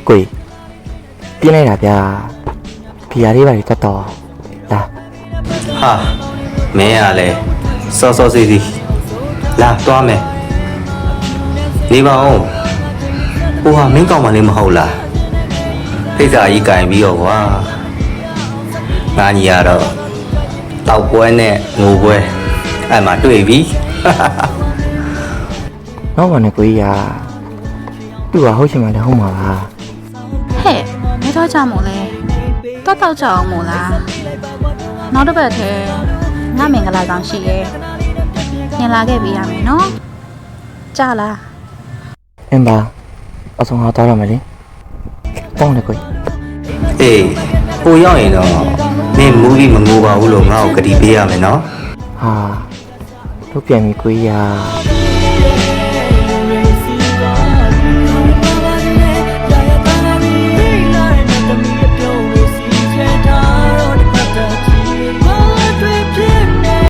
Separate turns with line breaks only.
ကိုပြင်းလိုက်တာဗျာဘီယာလေးပါလေတက်တော့လာ
ဟာမင်းရလဲစောစောစီစီလာသွားမယ်နေပါဦးဟိုဟာမင်းကောင်းမလေးမဟုတ်လားဖိတ်စာကြီးကင်ပြီးတော့ကွာငါညီရတော့တောက်ပွဲနဲ့ငိုပွဲအဲ့မှာတွေ့ပြီ
နောက်ပါနဲ့ကိုကြီးကသူ့ကဟုတ်ချင်မှလည်းဟုတ်မှာပါ
ဟဲ့ဘယ်တော့ကြမို့လဲတော့ကြအောင်မို့လားနောက်တစ်ပတ်ထဲငါမင်္ဂလာဆောင်ရှိရဲညင်လာခဲ့ပေးရမယ်နော်ကြားလား
အင်းပါအဆုံးဟာသွားရမယ်လေတောင်းတယ်ကိုကြီး
အေးဟိုရောက်ရင်တော့မင်းမူးပြီးမငိုပါဘူးလို့ငါ့ကိုကတိပေးရမယ်နော်
ဟာတို့ပြန်ပြီကိုကြီးက